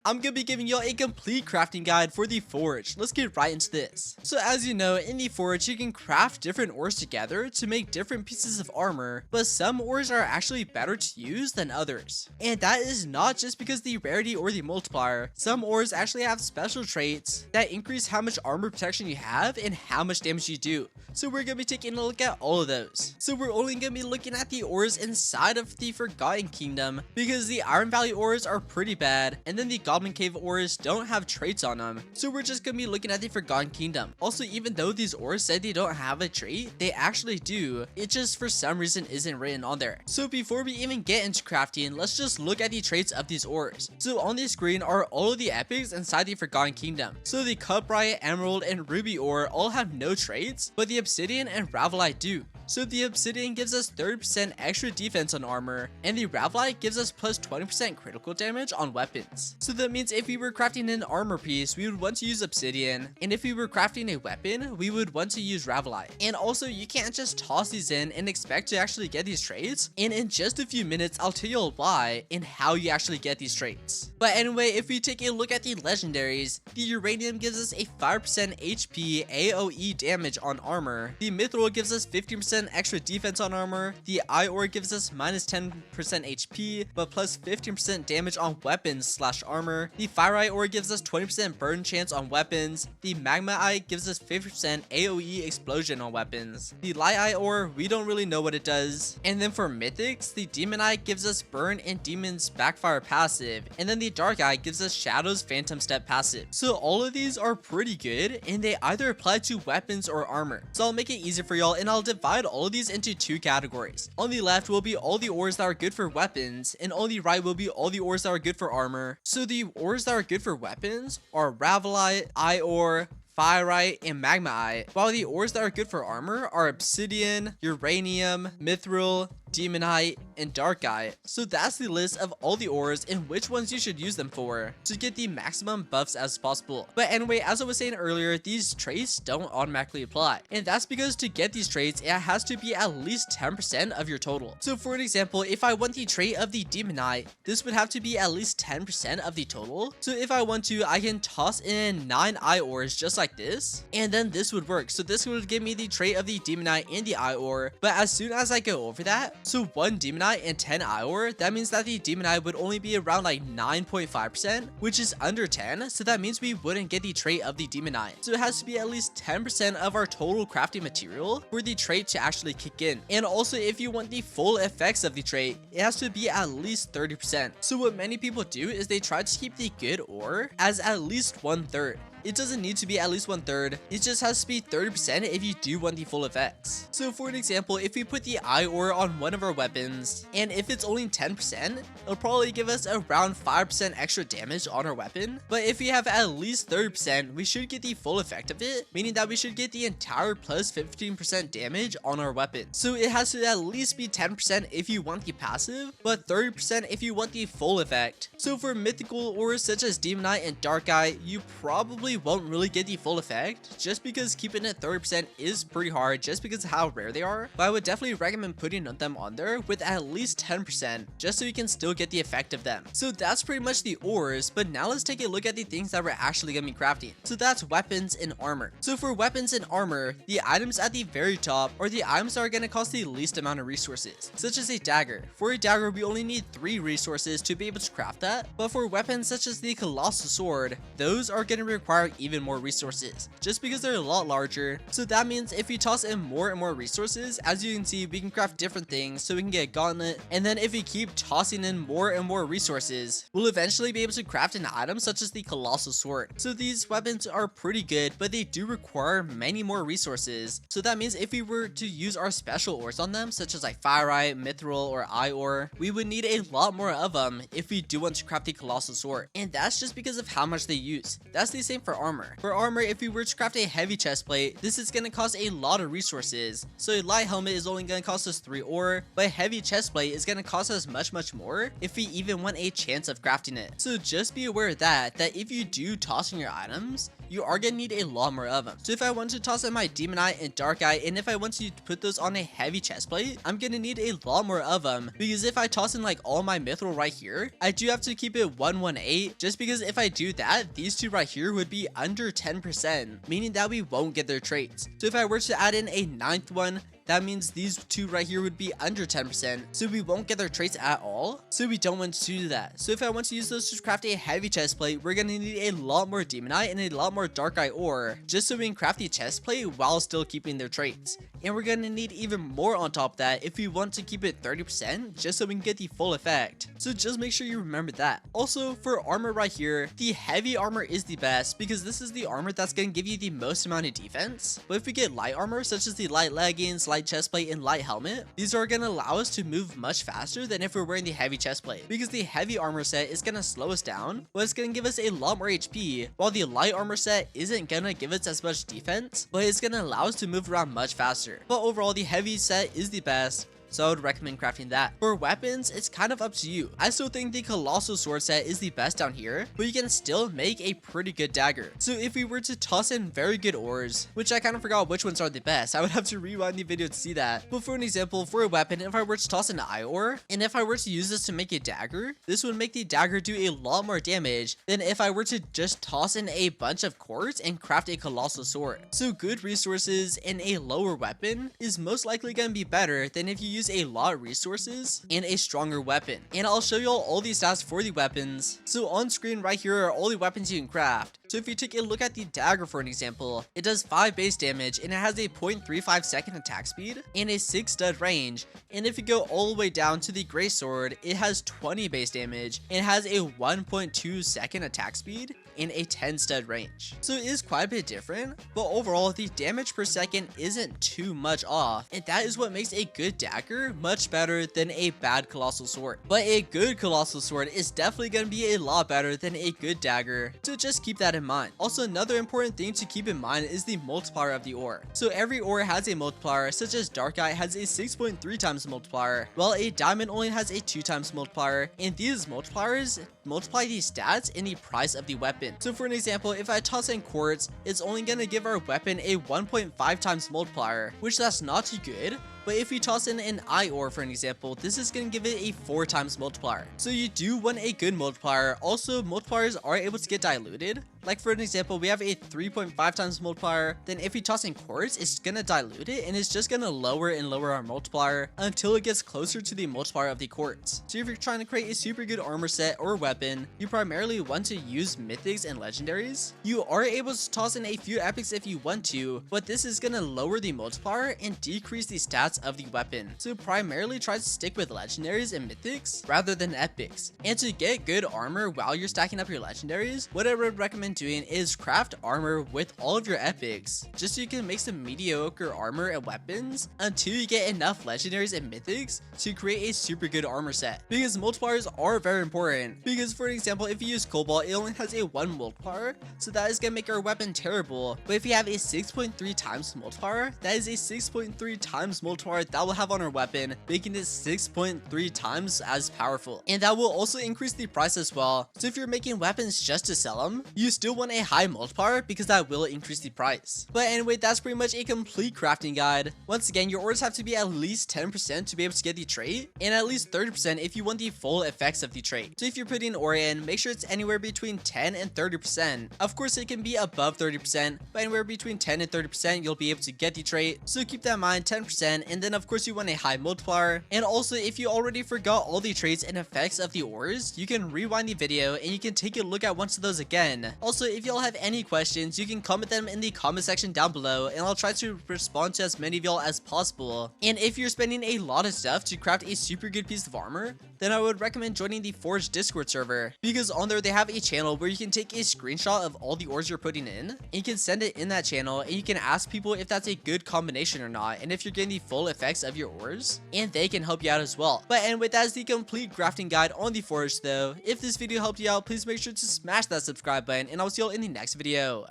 I'm gonna be giving y'all a complete crafting guide for the forge. Let's get right into this. So as you know, in the forge you can craft different ores together to make different pieces of armor, but some ores are actually better to use than others. And that is not just because the rarity or the multiplier. Some ores actually have special traits that increase how much armor protection you have and how much damage you do. So we're gonna be taking a look at all of those. So we're only gonna be looking at the ores inside of the Forgotten Kingdom because the Iron Valley ores are pretty bad, and then the Goblin Cave ores don't have traits on them. So we're just gonna be looking at the Forgotten Kingdom. Also, even though these ores said they don't have a trait, they actually do. It just for some reason isn't written on there. So before we even get into crafting, let's just look at the traits of these ores. So on the screen are all of the epics inside the Forgotten Kingdom. So the Cupriot, Emerald, and Ruby ore all have no traits, but the Obsidian and Ravelite do. So the Obsidian gives us 30% extra defense on armor, and the Ravelite gives us plus 20% critical damage on weapons. So that means if we were crafting an armor piece, we would want to use Obsidian, and if we were crafting a weapon, we would want to use Ravelite. And also, you can't just toss these in and expect to actually get these traits, and in just a few minutes, I'll tell you why and how you actually get these traits. But anyway, if we take a look at the legendaries, the Uranium gives us a 5% HP AoE damage on armor, the Mithril gives us 15% extra defense on armor, the Ore gives us minus 10% HP, but plus 15% damage on weapons slash armor, the Fire Ore gives us 20% burn chance on weapons, the Magma Eye gives us 50% AoE explosion on weapons, the Light Ore, we don't really know what it does, and then for mythics, the Demon Eye gives us burn and demons backfire passive, and then the Dark Eye gives us shadows phantom step passive. So all of these are pretty good, and they either apply to weapons or armor. So I'll make it easy for y'all, and I'll divide all of these into two categories. On the left will be all the ores that are good for weapons, and on the right will be all the ores that are good for armor. So the ores that are good for weapons are Ravelite, Ore, Fireite, and Magma Eye, while the ores that are good for armor are Obsidian, Uranium, Mithril, Demonite, and Dark Eye. So that's the list of all the ores and which ones you should use them for to get the maximum buffs as possible. But anyway, as I was saying earlier, these traits don't automatically apply, and that's because to get these traits, it has to be at least 10% of your total. So for an example, if I want the trait of the Demonite, this would have to be at least 10% of the total. So if I want to, I can toss in 9 ores just like this, and then this would work. So this would give me the trait of the Demonite and the Ore, but as soon as I go over that, so 1 Demonite and 10 Ore, that means that the Demonite would only be around like 9.5%, which is under 10, so that means we wouldn't get the trait of the Demonite. So it has to be at least 10% of our total crafting material for the trait to actually kick in. And also, if you want the full effects of the trait, it has to be at least 30%. So what many people do is they try to keep the good ore as at least 1/3. It doesn't need to be at least 1/3, it just has to be 30% if you do want the full effects. So for an example, if we put the Ore on one of our weapons, and if it's only 10%, it'll probably give us around 5% extra damage on our weapon. But if we have at least 30%, we should get the full effect of it, meaning that we should get the entire plus 15% damage on our weapon. So it has to at least be 10% if you want the passive, but 30% if you want the full effect. So for mythical ores such as Demonite and Dark Eye, you probably won't really get the full effect just because keeping it 30% is pretty hard just because of how rare they are, but I would definitely recommend putting them on there with at least 10% just so you can still get the effect of them. So that's pretty much the ores, but now let's take a look at the things that we're actually going to be crafting. So that's weapons and armor. So for weapons and armor, the items at the very top are the items that are going to cost the least amount of resources, such as a dagger. For a dagger, we only need 3 resources to be able to craft that, but for weapons such as the Colossal Sword, those are going to require even more resources just because they're a lot larger. So that means if we toss in more and more resources, as you can see, we can craft different things. So we can get a gauntlet, and then if we keep tossing in more and more resources, we'll eventually be able to craft an item such as the Colossal Sword. So these weapons are pretty good, but they do require many more resources. So that means if we were to use our special ores on them, such as like Fireite, Mithril, or Ore, we would need a lot more of them if we do want to craft the Colossal Sword, and that's just because of how much they use. That's the same for armor. For armor, if we were to craft a heavy chest plate, this is going to cost a lot of resources. So a light helmet is only going to cost us 3 ore, but a heavy chest plate is going to cost us much more if we even want a chance of crafting it. So just be aware of that if you do toss in your items, you are gonna need a lot more of them. So if I want to toss in my Demon Eye and Dark Eye, and if I want to put those on a heavy chest plate, I'm gonna need a lot more of them, because if I toss in like all my Mithril right here, I do have to keep it 118, just because if I do that, these two right here would be under 10%, meaning that we won't get their traits. So if I were to add in a 9th one, that means these two right here would be under 10%, so we won't get their traits at all, so we don't want to do that. So if I want to use those to craft a heavy chest plate, we're gonna need a lot more Demon Eye and a lot more Dark Eye ore, just so we can craft the chest plate while still keeping their traits. And we're gonna need even more on top of that if we want to keep it 30%, just so we can get the full effect. So just make sure you remember that. Also, for armor right here, the heavy armor is the best, because this is the armor that's gonna give you the most amount of defense. But if we get light armor, such as the light leggings, light chestplate, and light helmet, these are gonna allow us to move much faster than if we're wearing the heavy chestplate, because the heavy armor set is gonna slow us down, but it's gonna give us a lot more HP, while the light armor set isn't gonna give us as much defense, but it's gonna allow us to move around much faster. But overall, the heavy set is the best, so I would recommend crafting that. For weapons, it's kind of up to you. I still think the Colossal Sword set is the best down here, but you can still make a pretty good dagger. So if we were to toss in very good ores, which I kind of forgot which ones are the best, I would have to rewind the video to see that. But for an example, for a weapon, if I were to toss an eye ore, and if I were to use this to make a dagger, this would make the dagger do a lot more damage than if I were to just toss in a bunch of quartz and craft a Colossal Sword. So good resources and a lower weapon is most likely going to be better than if you use a lot of resources and a stronger weapon. And I'll show you all these stats for the weapons. So on screen right here are all the weapons you can craft. So if you take a look at the dagger for an example, it does 5 base damage and it has a 0.35 second attack speed and a 6 stud range. And if you go all the way down to the great sword, it has 20 base damage and has a 1.2 second attack speed and a 10 stud range. So it is quite a bit different, but overall the damage per second isn't too much off, and that is what makes a good dagger much better than a bad Colossal Sword. But a good Colossal Sword is definitely going to be a lot better than a good dagger, so just keep that in mind. Also, another important thing to keep in mind is the multiplier of the ore. So every ore has a multiplier, such as Dark Eye has a 6.3 times multiplier, while a diamond only has a 2 times multiplier, and these multipliers multiply the stats and the price of the weapon. So for an example, if I toss in quartz, it's only going to give our weapon a 1.5 times multiplier, which that's not too good. But if you toss in an eye ore for an example, this is going to give it a 4 times multiplier. So you do want a good multiplier. Also, multipliers are able to get diluted. Like for an example, we have a 3.5 times multiplier. Then if we toss in quartz, it's going to dilute it and it's just going to lower and lower our multiplier until it gets closer to the multiplier of the quartz. So if you're trying to create a super good armor set or weapon, you primarily want to use mythics and legendaries. You are able to toss in a few epics if you want to, but this is going to lower the multiplier and decrease the stats of the weapon. So primarily try to stick with legendaries and mythics rather than epics. And to get good armor while you're stacking up your legendaries, what I would recommend doing is craft armor with all of your epics, just so you can make some mediocre armor and weapons until you get enough legendaries and mythics to create a super good armor set. Because multipliers are very important, because for example, if you use cobalt, it only has a 1 multiplier, so that is gonna make our weapon terrible. But if you have a 6.3 times multiplier, that is a 6.3 times multiplier that will have on our weapon, making it 6.3 times as powerful. And that will also increase the price as well. So if you're making weapons just to sell them, you still want a high multiplier because that will increase the price. But anyway, that's pretty much a complete crafting guide. Once again, your orders have to be at least 10% to be able to get the trait, and at least 30% if you want the full effects of the trait. So if you're putting an ore in, make sure it's anywhere between 10 and 30%. Of course, it can be above 30%, but anywhere between 10 and 30% you'll be able to get the trait. So keep that in mind, 10%, and then of course you want a high multiplier. And also, if you already forgot all the traits and effects of the ores, you can rewind the video and you can take a look at once of those again. Also, if y'all have any questions, you can comment them in the comment section down below, and I'll try to respond to as many of y'all as possible. And if you're spending a lot of stuff to craft a super good piece of armor, then I would recommend joining the Forge Discord server, because on there they have a channel where you can take a screenshot of all the ores you're putting in, and you can send it in that channel, and you can ask people if that's a good combination or not, and if you're getting the full effects of your ores, and they can help you out as well. But anyway, that's the complete crafting guide on the Forge though. If this video helped you out, please make sure to smash that subscribe button, and I'll see y'all in the next video.